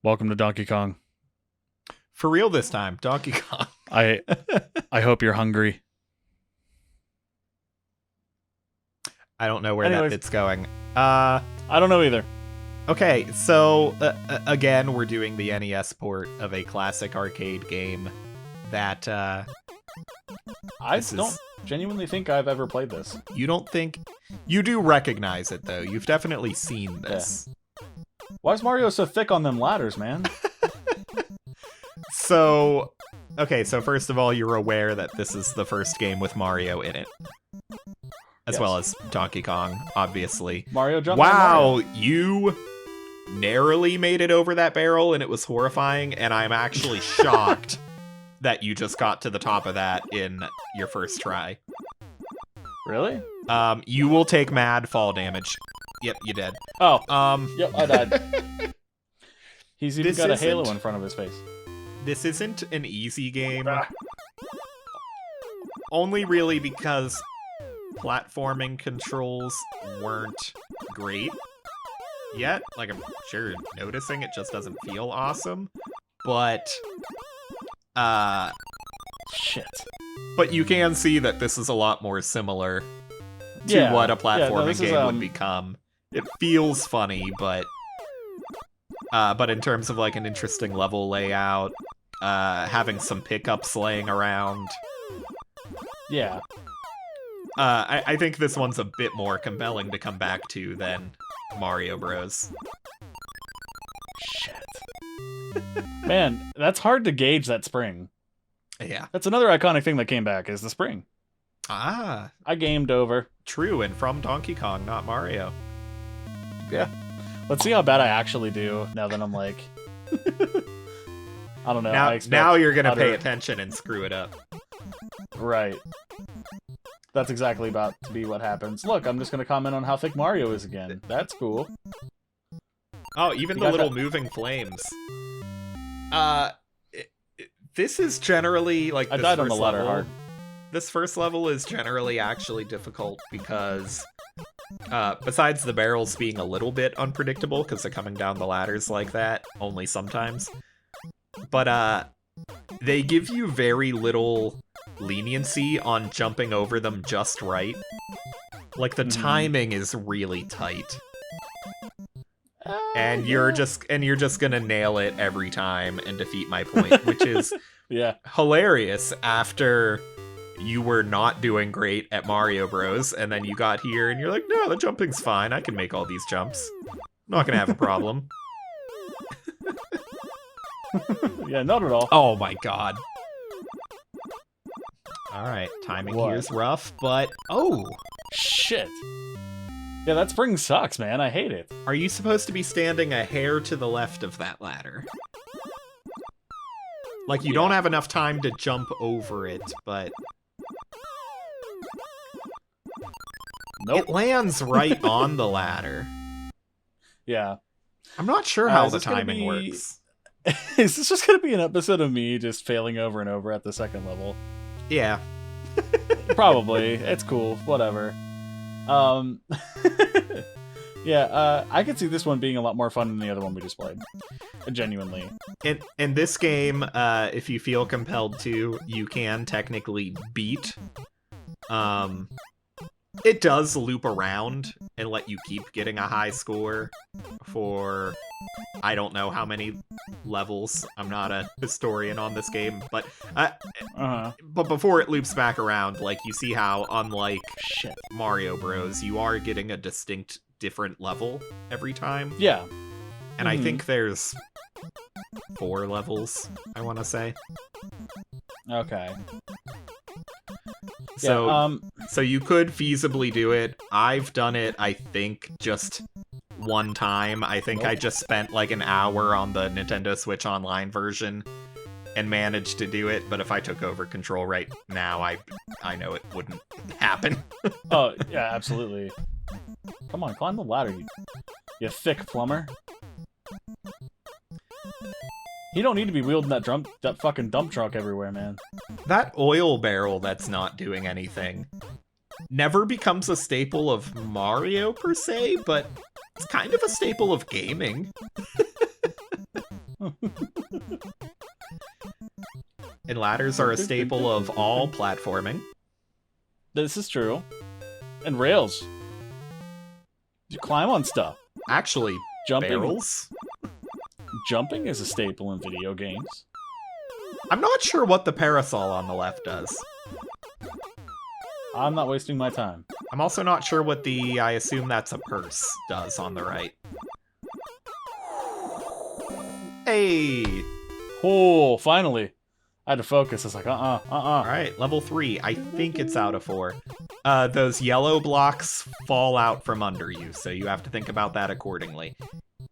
Welcome to Donkey Kong. For real this time, Donkey Kong. I I hope you're hungry. I don't know where Anyways. that bit's going. I don't know either. Okay, so again, we're doing the NES port of a classic arcade game that I This don't is- genuinely think I've ever played this. you don't think you do recognize it though. You've definitely seen this. Why is Mario so thick on them ladders, man? So, okay, so first of all, you're aware that this is the first game with Mario in it. As Yes. well as Donkey Kong, obviously. Mario jump. Wow, you narrowly made it over that barrel and it was horrifying, and I'm actually shocked that you just got to the top of that in your first try. Really? You will take mad fall damage. Yep, you did. Oh, Um, yep, I died. He's even This got a halo isn't- in front of his face. this isn't an easy game. Ah. Only really because platforming controls weren't great yet. Like, I'm sure you're noticing it just doesn't feel awesome. But, Shit. but you can see that this is a lot more similar to Yeah. what a Yeah, no, platforming this is, game would become. It feels funny, but in terms of like an interesting level layout, having some pickups laying around, Yeah. I think this one's a bit more compelling to come back to than Mario Bros. Shit. Man, that's hard to gauge that spring. Yeah. That's another iconic thing that came back is the spring. Ah, I gamed over. true, and from Donkey Kong, not Mario. Yeah. Let's see how bad I actually do now that I'm like... I don't know. I expect now you're gonna pay utter- attention and screw it up. Right. That's exactly about to be what happens. Look, I'm just going to comment on how thick Mario is again. That's cool. Oh, even You the got little that- moving flames. This is generally like I this died on the first ladder level. hard. This first level is generally actually difficult because, besides the barrels being a little bit unpredictable because they're coming down the ladders like that, only sometimes. But they give you very little leniency on jumping over them just right. Like the Mhm. timing is really tight. And you're just gonna nail it every time and defeat my point, which is Yeah. hilarious after you were not doing great at Mario Bros. And then you got here and you're like, no, the jumping's fine. I can make all these jumps. Not gonna have a problem. Yeah, not at all. Oh my god. Alright, timing What? here's rough, but... Oh! Shit. Yeah, that spring sucks, man. I hate it. Are you supposed to be standing a hair to the left of that ladder? Like, you don't have enough time to jump over it, but... Nope. It lands right on the ladder. Yeah. I'm not sure how is the this gonna timing be- works. Is this just going to be an episode of me just failing over and over at the second level? Yeah. Probably. It's cool. Whatever. Yeah, I could see this one being a lot more fun than the other one we just played. Genuinely. In this game, if you feel compelled to, you can technically beat. It does loop around and let you keep getting a high score for I don't know how many levels. I'm not a historian on this game, but Uh-huh. but before it loops back around, like you see how unlike Shit. Mario Bros, you are getting a distinct different level every time. Yeah. And I Mhm. think there's 4 levels, I want to say. Okay. So, Yeah, so you could feasibly do it. I've done it, I think, just one time. I think I Nope. just spent like an hour on the Nintendo Switch Online version and managed to do it. But if I took over control right now, I know it wouldn't happen. oh, yeah, absolutely. Come on, climb the ladder, you thick plumber. You don't need to be wielding that fucking dump truck everywhere, man. That oil barrel that's not doing anything never becomes a staple of Mario per se, but it's kind of a staple of gaming. And ladders are a staple of all platforming. This is true. And rails. You climb on stuff. Actually, Jumping. barrels? Jumping is a staple in video games. I'm not sure what the parasol on the left does. I'm not wasting my time. I'm also not sure what the, I assume that's a purse, does on the right. Hey! Oh, finally. I had to focus. I was like, Alright, level 3. I think it's out of 4. Those yellow blocks fall out from under you, so you have to think about that accordingly.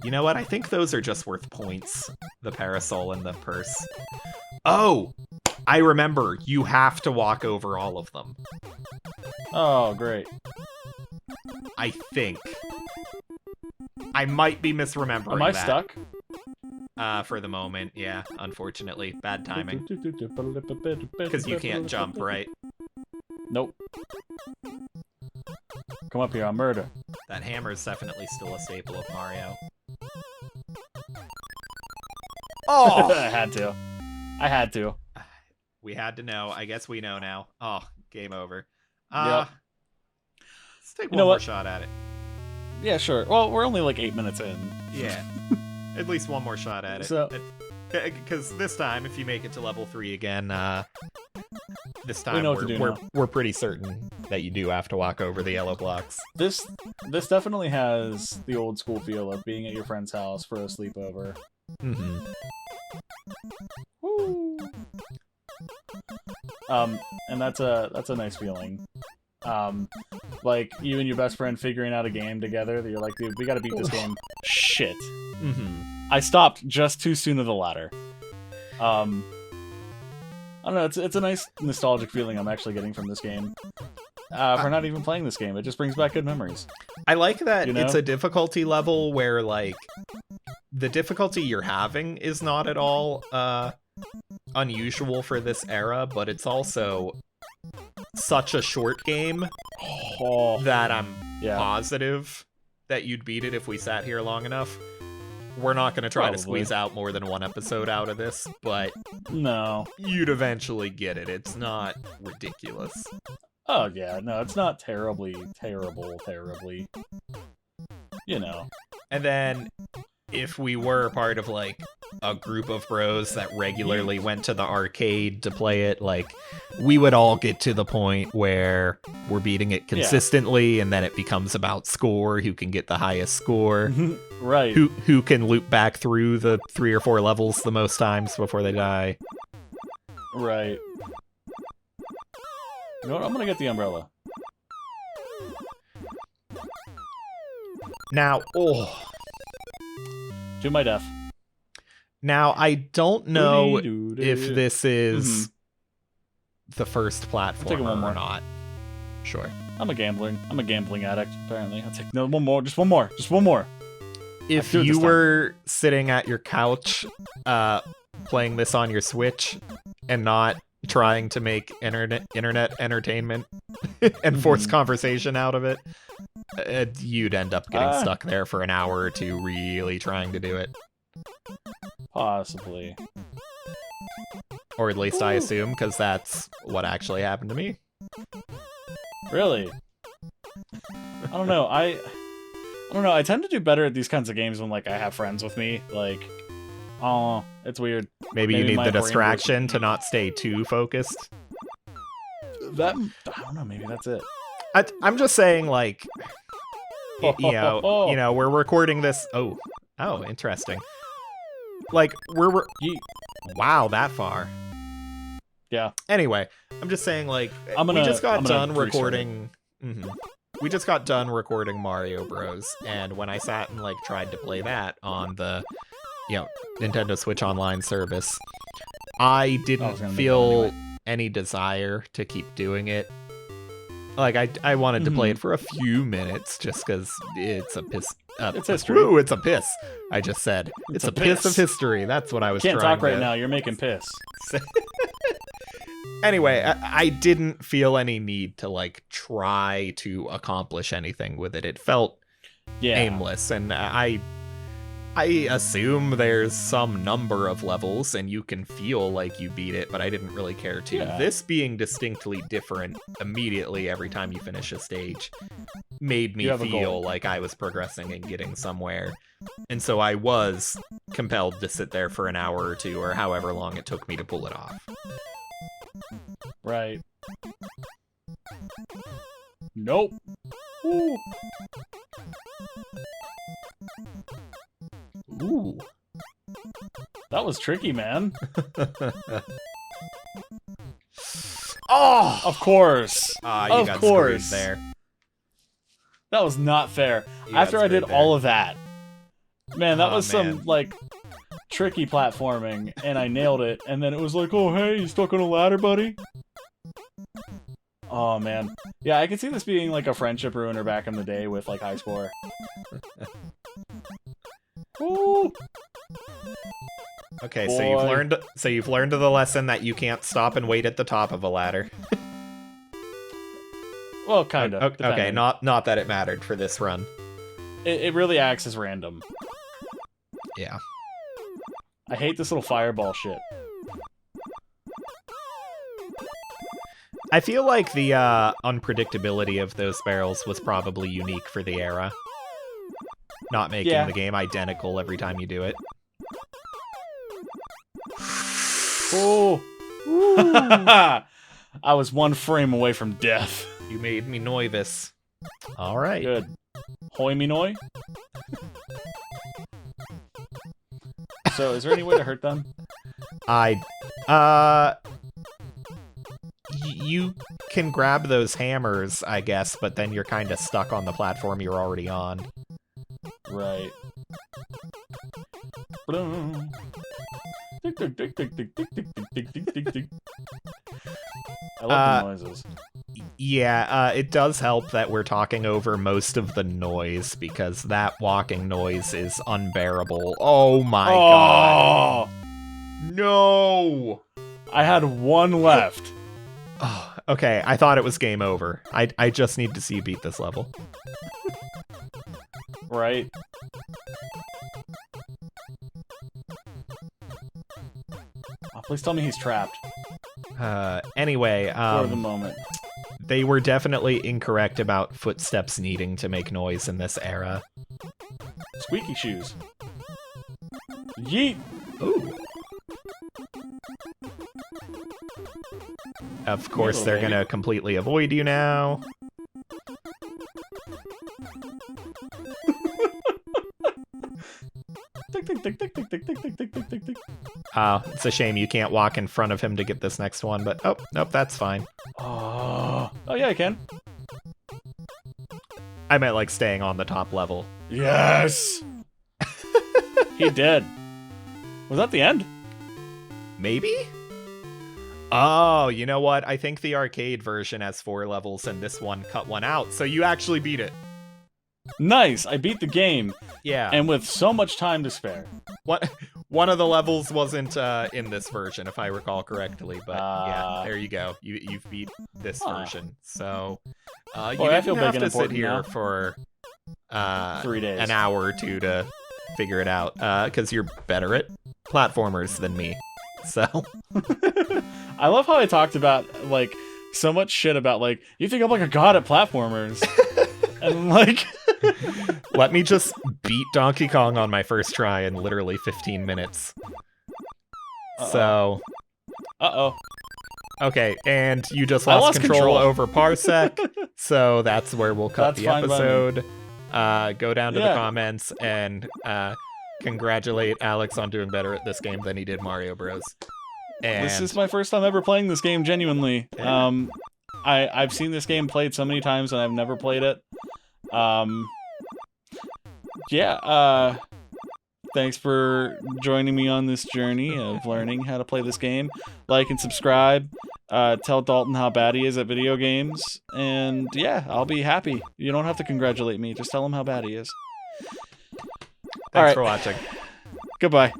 You know what? I think those are just worth points. The parasol and the purse. Oh! I remember. You have to walk over all of them. Oh, great. I think. I might be misremembering Am I that. stuck? For the moment, yeah. Unfortunately. Bad timing. Because you can't jump, right? Nope. Come up here, I'll murder. That hammer is definitely still a staple of Mario. Oh! I had to. We had to know. I guess we know now. Oh, game over. Yep. Let's take You one know more what? shot at it. Yeah, sure. Well, we're only like 8 minutes in. Yeah. At least one more shot at it. So- Because this time, if you make it to level 3 again, this time know what to do now. we're pretty certain that you do have to walk over the yellow blocks. This definitely has the old school feel of being at your friend's house for a sleepover. Mm-hmm. Woo. And that's a nice feeling. Like you and your best friend figuring out a game together that you're like, dude, we gotta beat this game. Shit. Mm-hmm. I stopped just too soon at the ladder. I don't know, it's a nice nostalgic feeling I'm actually getting from this game. For not even playing this game, it just brings back good memories. I like that You know? it's a difficulty level where, like, the difficulty you're having is not at all unusual for this era, but it's also such a short game Oh, that I'm yeah. positive that you'd beat it if we sat here long enough. We're not going to try to Probably. squeeze out more than one episode out of this, but No. you'd eventually get it. It's not ridiculous. Oh, yeah. No, it's not terribly. You know. And then, if we were part of, like, a group of bros that regularly went to the arcade to play it, like, we would all get to the point where we're beating it consistently, and then it becomes about score, who can get the highest score, Right. who can loop back through the 3 or 4 levels the most times before they die. Right. You know what? I'm gonna get the umbrella. Now, To my death. Now, I don't know Doody-doody. if this is the first platformer take it one more. or not. Sure. I'm a gambling addict, apparently. I'll take no one more. Just one more. If do it this you time. were sitting at your couch playing this on your Switch and not trying to make internet entertainment and force conversation out of it, you'd end up getting stuck there for an hour or two really trying to do it. Possibly. Or at least I assume, because that's what actually happened to me. Really? I don't know. I don't know. I tend to do better at these kinds of games when, like, I have friends with me. Like, oh, it's weird. Maybe you need my the brain distraction to not stay too focused. That I don't know. Maybe that's it. I'm just saying, like, you know, we're recording this. Oh, interesting. Like, wow, that far. Yeah. Anyway, I'm just saying, like, we just got done recording. We just got done recording Mario Bros. And when I sat and, like, tried to play that on the, Nintendo Switch Online service, I didn't feel any desire to keep doing it. Like, I wanted to play it for a few minutes just because it's a piss. It's history. Ooh, it's a piss. I just said. It's a piss of history. That's what I was Can't trying talk right to now. You're making piss. say. Anyway, I didn't feel any need to, like, try to accomplish anything with it. It felt Yeah. aimless, and I I assume there's some number of levels and you can feel like you beat it, but I didn't really care to. Yeah. This being distinctly different immediately every time you finish a stage made me feel like I was progressing and getting somewhere. And so I was compelled to sit there for an hour or two, or however long it took me to pull it off. Right. Nope. Ooh. Ooh. That was tricky, man. Oh! Of course. You of got course. screwed there. That was not fair. You got After I did screwed there. all of that. Man, that was man. some, like, tricky platforming, and I nailed it. And then it was like, oh, hey, you stuck on a ladder, buddy? Oh, man. Yeah, I could see this being, like, a friendship ruiner back in the day with, like, high score. Ooh! Okay, Boy. so you've learned the lesson that you can't stop and wait at the top of a ladder. Well, kind of. Okay, not that it mattered for this run. It really acts as random. Yeah. I hate this little fireball shit. I feel like the unpredictability of those barrels was probably unique for the era. Not making the game identical every time you do it. Oh! I was one frame away from death. You made me nervous. All right. Good. Hoi me noi? So, is there any way to hurt them? You can grab those hammers, I guess, but then you're kind of stuck on the platform you're already on. Right. I love the noises. Yeah, it does help that we're talking over most of the noise, because that walking noise is unbearable. Oh my god. No! I had one left. Oh, okay, I thought it was game over. I just need to see you beat this level. Right? Oh, please tell me he's trapped. Anyway, For the moment. they were definitely incorrect about footsteps needing to make noise in this era. Squeaky shoes. Yeet! Ooh. Of course, they're gonna completely avoid you now. Tick, tick, tick, tick, tick, tick, tick, tick, tick, tick, tick, tick. It's a shame you can't walk in front of him to get this next one, but oh, nope, that's fine. Oh, yeah, I can. I meant like staying on the top level. Yes! He did. Was that the end? Maybe? Oh, you know what? I think the arcade version has 4 levels and this one cut one out, so you actually beat it. Nice! I beat the game, Yeah. and with so much time to spare. One of the levels wasn't in this version, if I recall correctly, but yeah, there you go. You've beat this version. So you I feel didn't big have and to sit important here now. for 3 days. an hour or two to figure it out, because you're better at platformers than me. So I love how I talked about, like, so much shit about, like, you think I'm like a god at platformers. And, like... let me just beat Donkey Kong on my first try in literally 15 minutes. So... Uh-oh. Okay, and you just I lost lost control control. over Parsec, so that's where we'll cut That's the fine by me. episode. Go down to the Yeah. comments and congratulate Alex on doing better at this game than he did Mario Bros. And This is my first time ever playing this game, genuinely. Yeah. I've seen this game played so many times and I've never played it. Thanks for joining me on this journey of learning how to play this game. Like and subscribe. Tell Dalton how bad he is at video games. And yeah, I'll be happy. You don't have to congratulate me. Just tell him how bad he is. thanks for watching. Goodbye.